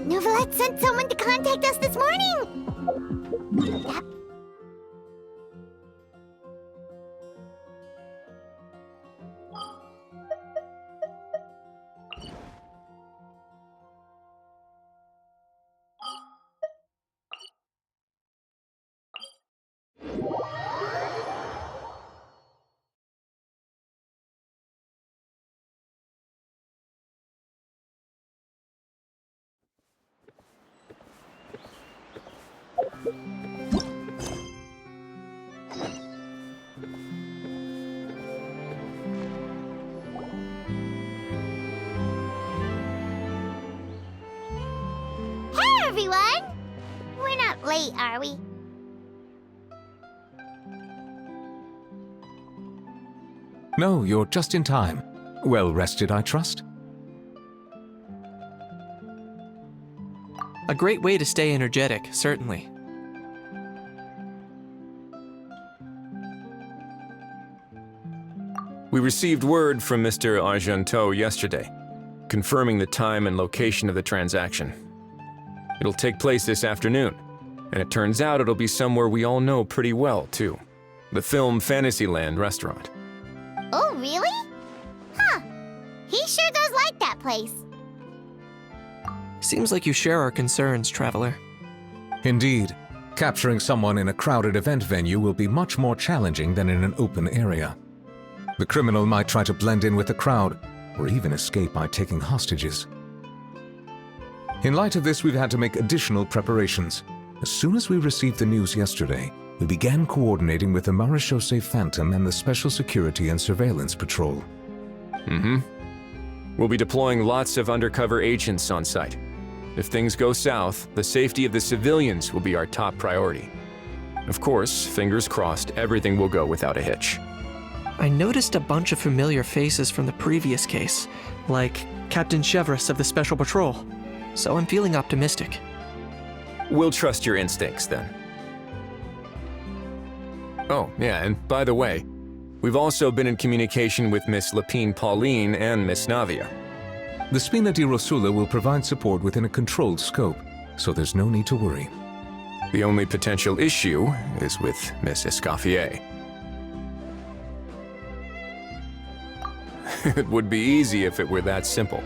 Novelette sent someone to contact us this morning! Yep. Everyone! We're not late, are we? No, you're just in time. Well rested, I trust? A great way to stay energetic, certainly. We received word from Mr. Argenteau yesterday, confirming the time and location of the transaction. It'll take place this afternoon, and it turns out it'll be somewhere we all know pretty well, too. The film Fantasyland restaurant. Oh, really? Huh. He sure does like that place. Seems like you share our concerns, Traveler. Indeed. Capturing someone in a crowded event venue will be much more challenging than in an open area. The criminal might try to blend in with the crowd, or even escape by taking hostages. In light of this, we've had to make additional preparations. As soon as we received the news yesterday, we began coordinating with the Marechaussee Phantom and the Special Security and Surveillance Patrol. We'll be deploying lots of undercover agents on site. If things go south, the safety of the civilians will be our top priority. Of course, fingers crossed, everything will go without a hitch. I noticed a bunch of familiar faces from the previous case, like Captain Chevreuse of the Special Patrol, so I'm feeling optimistic. We'll trust your instincts, then. Oh, yeah, and by the way, we've also been in communication with Miss Lepine-Pauline and Miss Navia. The Spina di Rosula will provide support within a controlled scope, so there's no need to worry. The only potential issue is with Miss Escoffier. It would be easy if it were that simple.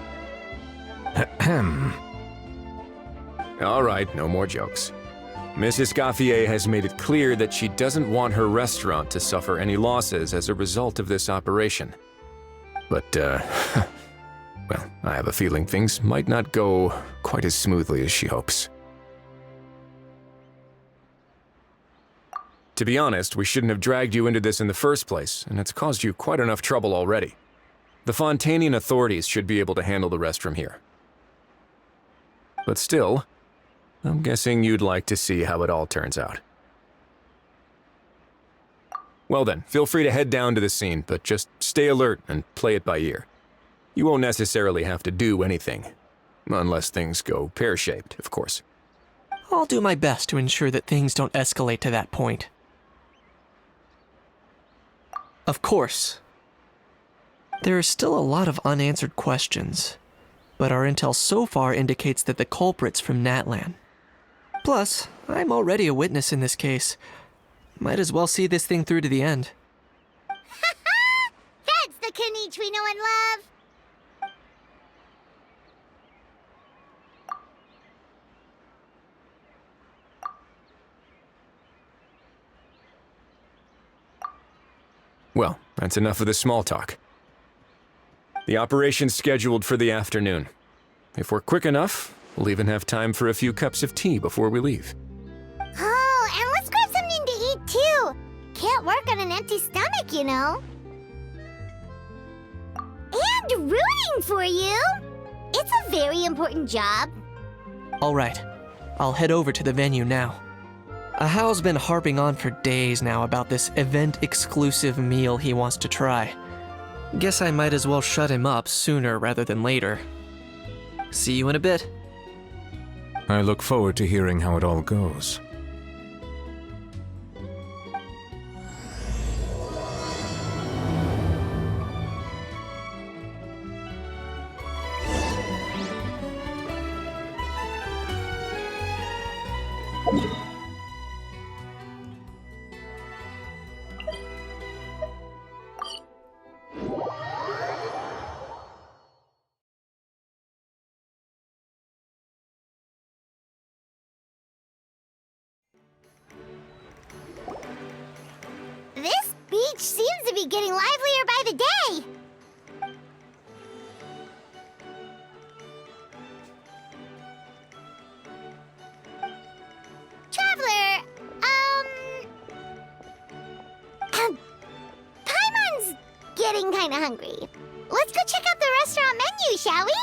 Ahem. All right, no more jokes. Miss Escoffier has made it clear that she doesn't want her restaurant to suffer any losses as a result of this operation. But, well, I have a feeling things might not go quite as smoothly as she hopes. To be honest, we shouldn't have dragged you into this in the first place, and it's caused you quite enough trouble already. The Fontainian authorities should be able to handle the rest from here. But still, I'm guessing you'd like to see how it all turns out. Well then, feel free to head down to the scene, but just stay alert and play it by ear. You won't necessarily have to do anything, unless things go pear-shaped, of course. I'll do my best to ensure that things don't escalate to that point. Of course. There are still a lot of unanswered questions, but our intel so far indicates that the culprit's from Natlan. Plus, I'm already a witness in this case. Might as well see this thing through to the end. That's the Kinich we know and love! Well, that's enough of the small talk. The operation's scheduled for the afternoon. If we're quick enough, we'll even have time for a few cups of tea before we leave. can't work on an empty stomach, you know. And rooting for you! It's a very important job. All right, I'll head over to the venue now. Ahao's been harping on for days now about this event-exclusive meal he wants to try. Guess I might as well shut him up sooner rather than later. See you in a bit. I look forward to hearing how it all goes. This beach seems to be getting livelier by the day. Traveler, Paimon's getting kinda hungry. Let's go check out the restaurant menu, shall we?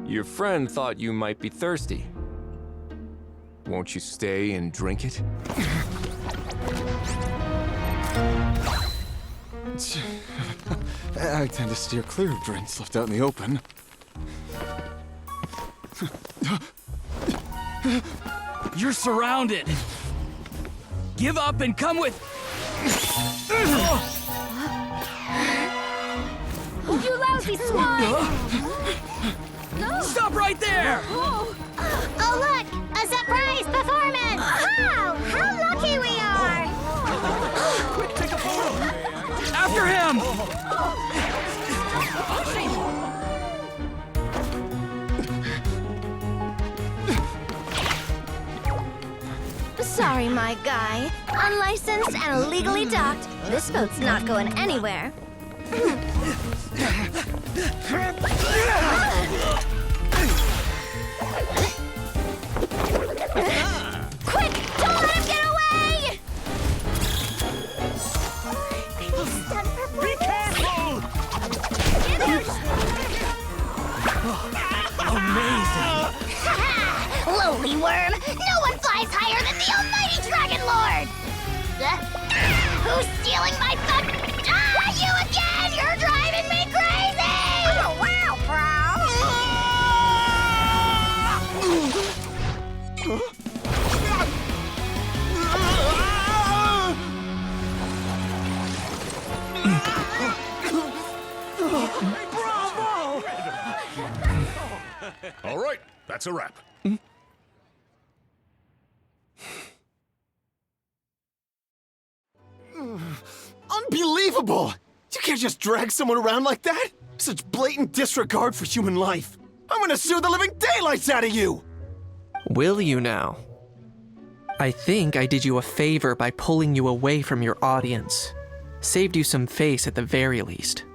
Your friend thought you might be thirsty. Won't you stay and drink it? I tend to steer clear of drinks left out in the open. You're surrounded. Give up and come with. You lousy swine! Stop right there! Oh, look! A surprise performance! Wow! How lucky we are! Quick, take a photo! After him! Sorry, my guy. Unlicensed and illegally docked. This boat's not going anywhere. Quick! Don't let him get away! Be careful! Amazing! Lowly worm! No one flies higher than the almighty Dragon Lord! Who's stealing my fun? Ah, you again! You're driving me crazy! Oh, wow, All right, that's a wrap. Unbelievable! You can't just drag someone around like that! Such blatant disregard for human life! I'm gonna sue the living daylights out of you! Will you now? I think I did you a favor by pulling you away from your audience. Saved you some face at the very least.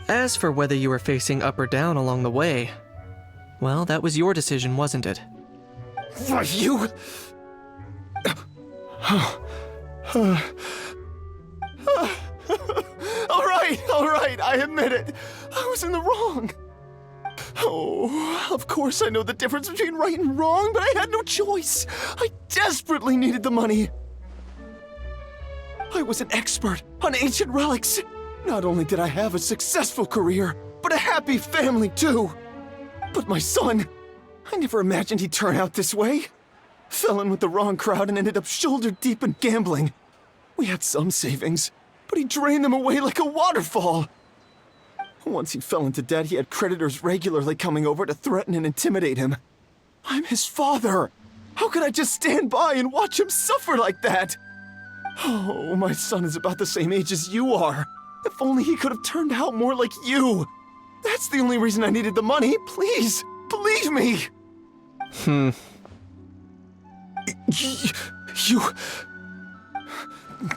As for whether you were facing up or down along the way, well, that was your decision, wasn't it? Why, you... All right, I admit it. I was in the wrong. Oh, of course I know the difference between right and wrong, but I had no choice. I desperately needed the money. I was an expert on ancient relics. Not only did I have a successful career, but a happy family too. But my son, I never imagined he'd turn out this way. Fell in with the wrong crowd and ended up shoulder deep in gambling. We had some savings, but he drained them away like a waterfall. Once he fell into debt, he had creditors regularly coming over to threaten and intimidate him. I'm his father. How could I just stand by and watch him suffer like that? Oh, my son is about the same age as you are. If only he could have turned out more like you. That's the only reason I needed the money. Please, believe me. You...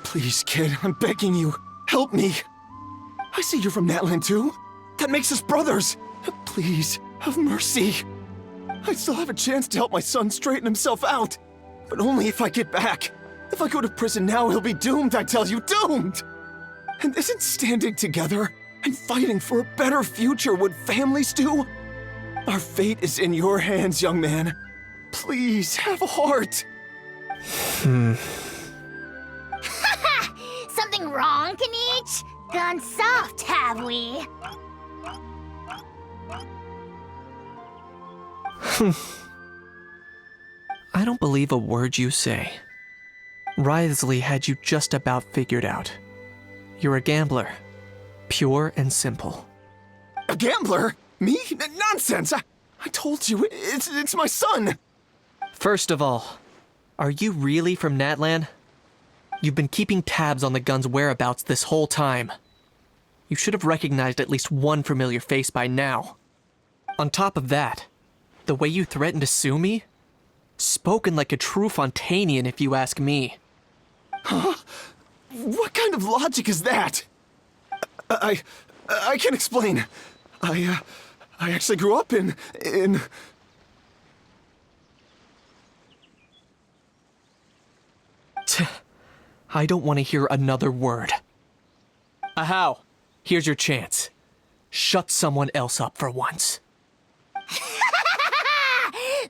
Please, kid, I'm begging you. Help me. I see you're from Natland too. That makes us brothers. Please, have mercy. I still have a chance to help my son straighten himself out. But only if I get back. If I go to prison now, he'll be doomed, I tell you, doomed! And isn't standing together and fighting for a better future what families do? Our fate is in your hands, young man. Please, have a heart. Something wrong, Kinich? Gone soft, have we? I don't believe a word you say. Wriothesley had you just about figured out. You're a gambler. Pure and simple. A gambler? Me? Nonsense! I told you, it's my son! First of all, are you really from Natlan? You've been keeping tabs on the gun's whereabouts this whole time. You should have recognized at least one familiar face by now. On top of that, the way you threatened to sue me? Spoken like a true Fontainian, if you ask me. Huh? What kind of logic is that? I can explain. I actually grew up in... I don't want to hear another word. Ahow, here's your chance. Shut someone else up for once.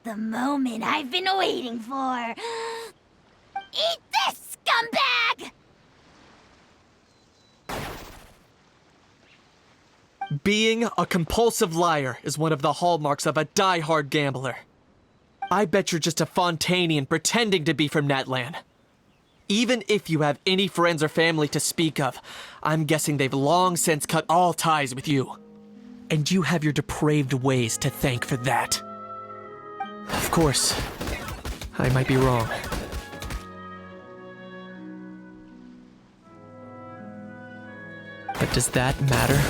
The moment I've been waiting for. Eat this, scumbag! Being a compulsive liar is one of the hallmarks of a die-hard gambler. I bet you're just a Fontainian pretending to be from Natlan. Even if you have any friends or family to speak of, I'm guessing they've long since cut all ties with you. And you have your depraved ways to thank for that. Of course, I might be wrong. But does that matter?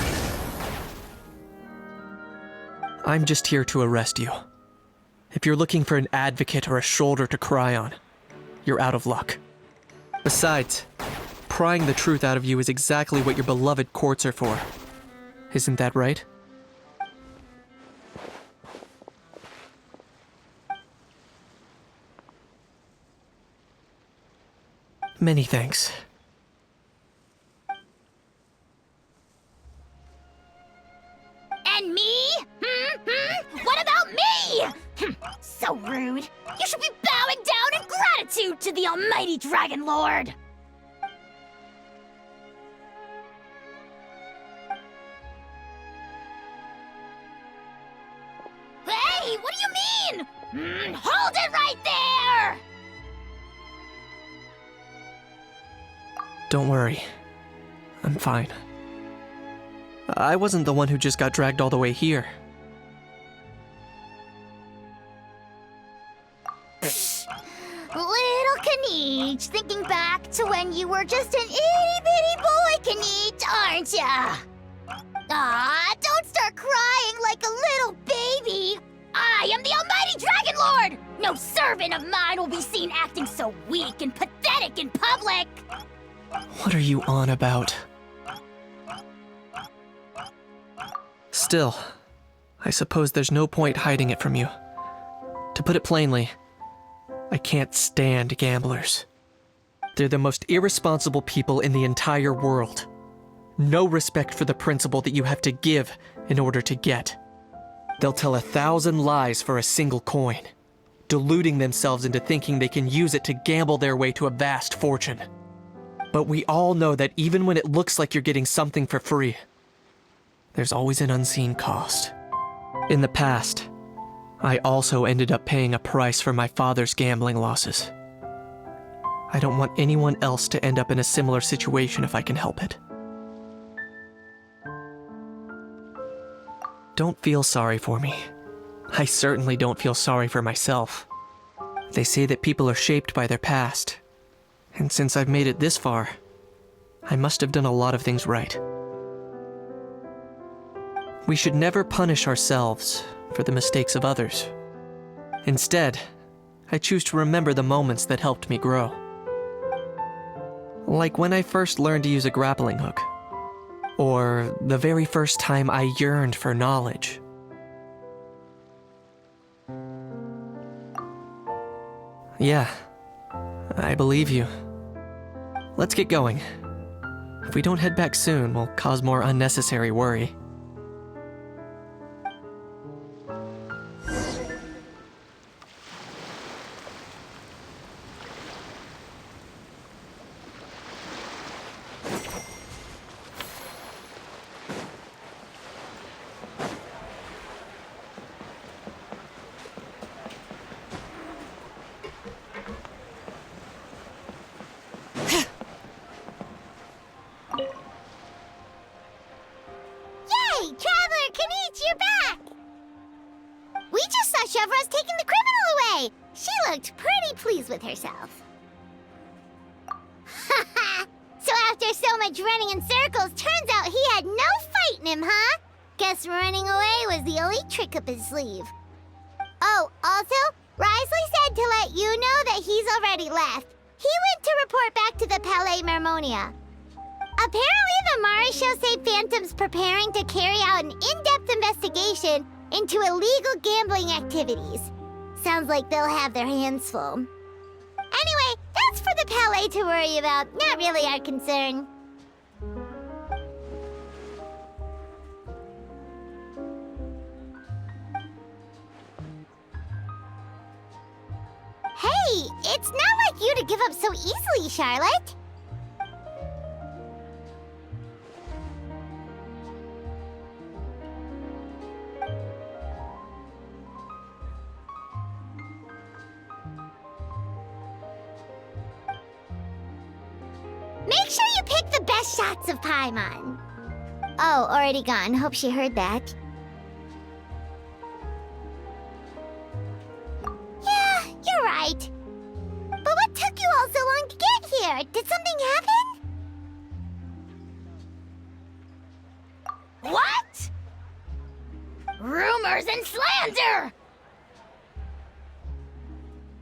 I'm just here to arrest you. If you're looking for an advocate or a shoulder to cry on, you're out of luck. Besides, prying the truth out of you is exactly what your beloved courts are for. Isn't that right? Many thanks. And me? What about me? So rude. You should be bowing down in gratitude to the almighty Dragon Lord. Hey, what do you mean? Hold it right there! Don't worry. I'm fine. I wasn't the one who just got dragged all the way here. Little Kinich, thinking back to when you were just an itty-bitty boy, Kinich, aren't ya? Aw, don't start crying like a little baby. I am the almighty Dragon Lord! No servant of mine will be seen acting so weak and pathetic in public! What are you on about? Still, I suppose there's no point hiding it from you. To put it plainly, I can't stand gamblers. They're the most irresponsible people in the entire world. No respect for the principle that you have to give in order to get. They'll tell 1,000 lies for a single coin, deluding themselves into thinking they can use it to gamble their way to a vast fortune. But we all know that even when it looks like you're getting something for free, there's always an unseen cost. In the past, I also ended up paying a price for my father's gambling losses. I don't want anyone else to end up in a similar situation if I can help it. Don't feel sorry for me. I certainly don't feel sorry for myself. They say that people are shaped by their past. And since I've made it this far, I must have done a lot of things right. We should never punish ourselves for the mistakes of others. Instead, I choose to remember the moments that helped me grow. Like when I first learned to use a grappling hook. Or the very first time I yearned for knowledge. Yeah, I believe you. Let's get going. If we don't head back soon, we'll cause more unnecessary worry. Yay! Traveler Kinich, you're back! We just saw Chevro's taking the criminal away! She looked pretty pleased with herself. Haha! So after so much running in circles, turns out he had no fight in him, huh? Guess running away was the only trick up his sleeve. Oh, also, Risley said to let you know that he's already left. He went to report back to the Palais Mermonia. Apparently, the Mari show say Phantom's preparing to carry out an in-depth investigation into illegal gambling activities. Sounds like they'll have their hands full. Anyway, that's for the Palais to worry about, not really our concern. Hey, it's not like you to give up so easily, Charlotte. Make sure you pick the best shots of Paimon. Oh, already gone. Hope she heard that. Yeah, you're right. But what took you all so long to get here? Did something happen? What? Rumors and slander!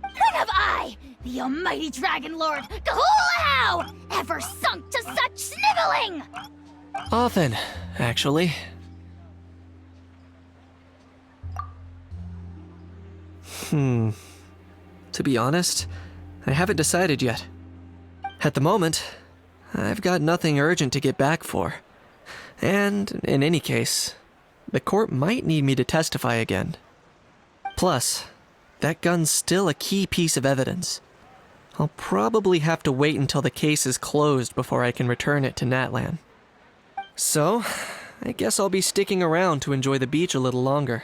When have I, the almighty Dragon Lord, Kahulahau, ever sunk to such sniveling? Often, actually. To be honest, I haven't decided yet. At the moment, I've got nothing urgent to get back for. And, in any case, the court might need me to testify again. Plus, that gun's still a key piece of evidence. I'll probably have to wait until the case is closed before I can return it to Natlan. So, I guess I'll be sticking around to enjoy the beach a little longer.